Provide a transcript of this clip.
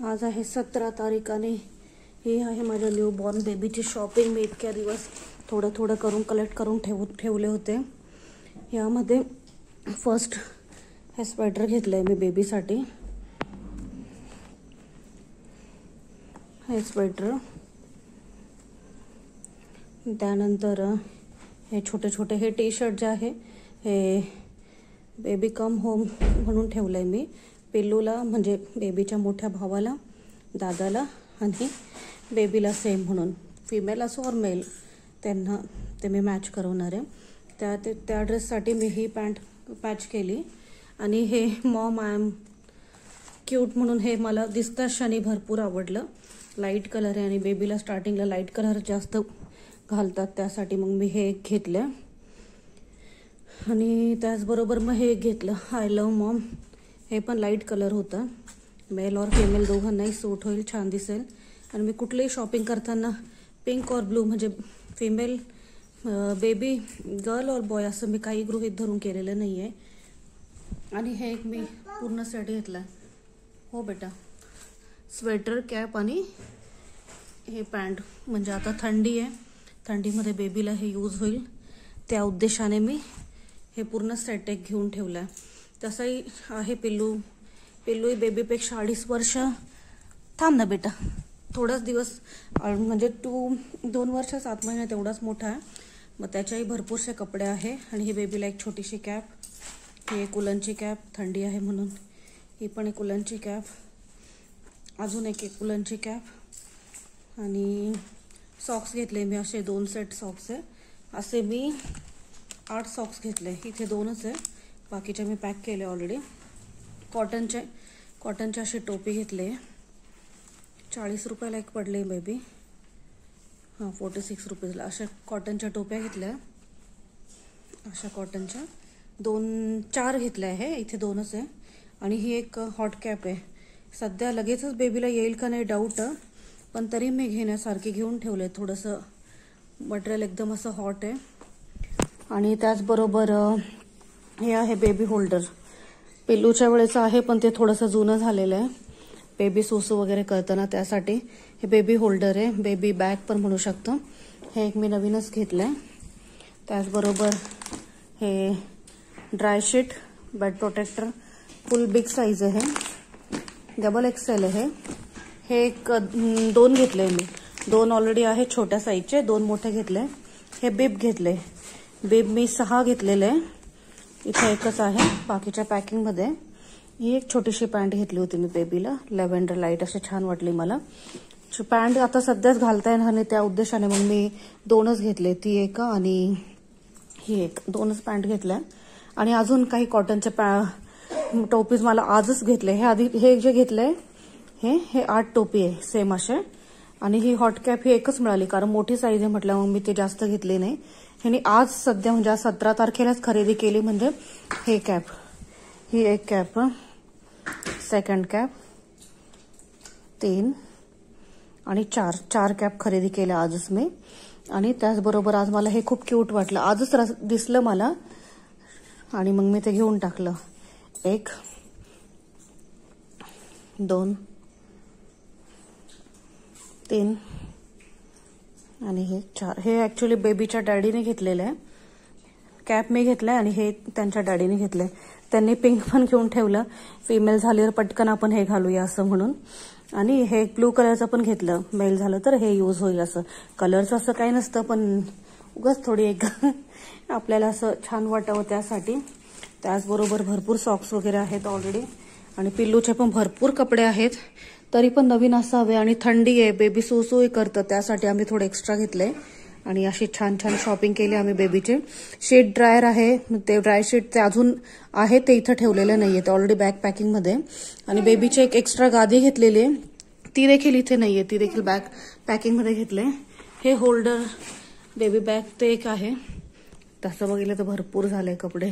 आज आहे 17 तारीख आणि हे आहे माझ्या न्यू बॉर्न बेबीची शॉपिंग. मी इतक्या दिवस थोडं थोडं करून कलेक्ट करून ठेवले होते. यामध्ये फर्स्ट हे स्वेटर घेतलं आहे मी बेबीसाठी. हे स्वेटर, त्यानंतर हे छोटे छोटे हे टी शर्ट जे आहे हे बेबी कम होम म्हणून ठेवलं आहे मी. पिल्लूला म्हणजे बेबीच्या मोठ्या भावाला, दादाला आणि बेबीला सेम म्हणून, फिमेल असो और मेल त्यांना ते मी मॅच करवणार आहे. त्या ड्रेससाठी मी ही पॅन्ट पॅच केली. आणि हे मॉम आय एम क्यूट म्हणून हे मला दिसतं क्षणी भरपूर आवडलं. लाईट कलर आहे आणि बेबीला स्टार्टिंगला लाईट कलर जास्त घालतात, त्यासाठी मग मी हे एक घेतलं. आणि त्याचबरोबर मग हे एक घेतलं आय लव्ह मॉम. हे पण लाईट कलर होता, मेल और फिमेल दोघांनाही सूट होईल, छान दिसेल. आणि मी कुठलीही शॉपिंग करताना पिंक और ब्लू म्हणजे फिमेल बेबी गर्ल और बॉय असं मी काही गृहीत धरून केलेलं नाही आहे. आणि हे एक मी पूर्ण सेट घेतला आहे. हो बेटा, स्वेटर, कॅप आणि हे पॅन्ट. म्हणजे आता थंडी आहे, थंडीमध्ये बेबीला हे यूज होईल त्या उद्देशाने मी हे पूर्ण सेट एक घेऊन ठेवला आहे. तसंही आहे पिल्लूही बेबीपेक्षा 2.5 वर्ष. थांब ना बेटा, थोडाच दिवस म्हणजे 2 वर्ष 7 महिने तेवढाच मोठा आहे. मग त्याच्याही भरपूरसे कपडे आहे. आणि ही बेबीला एक छोटीशी कॅप, ही एक उलनची कॅप, थंडी आहे म्हणून. ही पण एक उलनची कॅप, अजून एक उलनची कॅप. आणि सॉक्स घेतले मी असे 2 सेट सॉक्स आहे. असे मी 8 सॉक्स घेतले. इथे 2च आहे, बाकीचे मी पॅक केले ऑलरेडी. कॉटनचे असे टोपी घेतले, 40 रुपयाला एक पडले बेबी. 46 रुपीजला. अशा कॉटनच्या टोप्या घेतल्या, अशा कॉटनच्या 4 घेतल्या आहे. इथे 2च आहे. आणि ही एक हॉट कॅप आहे. सध्या लगेचच बेबीला येईल का नाही डाऊट, पण तरी मी घेण्यासारखी घेऊन ठेवले. थोडंसं मटेरियल एकदम असं हॉट आहे. आणि त्याचबरोबर हे आहे बेबी होल्डर. पिल्लूच्या वेळेचं आहे पण ते थोडंसं जुनं झालेलं आहे, बेबी सुसू वगैरे करताना, त्यासाठी हे बेबी होल्डर आहे. बेबी बॅग पण म्हणू शकतो. हे एक मी नवीनच घेतलं आहे. त्याचबरोबर हे dry sheet, bed protector, full big size आहे, डबल XL आहे. हे एक 2 घेतले मी. 2 ऑलरेडी आहे छोट्या साईजचे, 2 मोठे घेतले. हे बिब घेतले. बिब मी 6 घेतलेले आहे. इथे एकच आहे बाकीच्या पॅकिंगमध्ये. ही एक छोटीशी पॅन्ट घेतली होती मी बेबीला, लॅव्हेंडर लाईट, अशी छान वाटली मला. पॅन्ट आता सध्याच घालता येणार नाही त्या उद्देशाने मग मी 2च घेतले. ती एक आणि ही एक, 2च पॅन्ट घेतल्या. आणि अजून काही कॉटनच्या टोपीज मला आजच घेतले. हे जे घेतलंय हे 8 टोपी आहे सेम असे. आणि ही हॉट कॅप ही एकच मिळाली, कारण मोठी साईज आहे म्हटलं मग मी ते जास्त घेतली नाही. ह्यानी आज सध्या म्हणजे 17 तारखेलाच खरेदी केली. म्हणजे हे कॅप, ही एक कॅप, सेकंड कॅप, 3 आणि 4 कॅप खरेदी केल्या आजच मी. आणि त्याचबरोबर आज मला हे खूप क्यूट वाटलं, आजच दिसलं मला आणि मग मी ते घेऊन टाकलं. 1 2 3 आणि हे 4. हे ऍक्च्युली बेबीच्या डॅडीने घेतलेलं आहे. कॅप मी घेतलाय आणि हे त्यांच्या डॅडीने घेतलंय. त्यांनी पिंक पण घेऊन ठेवलं, फिमेल झाल्यावर पटकन आपण हे घालूया असं म्हणून. आणि हे ब्लू कलरचं पण घेतलं, मेल झालं तर हे यूज होईल असं. कलरचं असं काही नसतं, पण उगाच थोडी एक आपल्याला असं छान वाटावं त्यासाठी. त्याचबरोबर भरपूर सॉक्स वगैरे आहेत ऑलरेडी. आणि पिल्लूचे पण भरपूर कपडे आहेत, तरी पण नवीन असावे. आणि थंडी आहे, बेबी सुसुही करतं, त्यासाठी आम्ही थोडे एक्स्ट्रा घेतले. आणि अशी छान छान शॉपिंग केली आम्ही बेबीचे. शीट ड्रायर आहे, ते ड्राय शीट ते अजून आहे, ते इथं ठेवलेलं नाहीये, ते ऑलरेडी बॅग पॅकिंगमध्ये. आणि बेबीची एक एक्स्ट्रा गादी घेतलेली आहे, ती देखील इथे नाहीये, ती देखील बॅग पॅकिंगमध्ये घेतले. हे होल्डर बेबी बॅग ते एक आहे. तसं बघितलं तर भरपूर झालंय कपडे.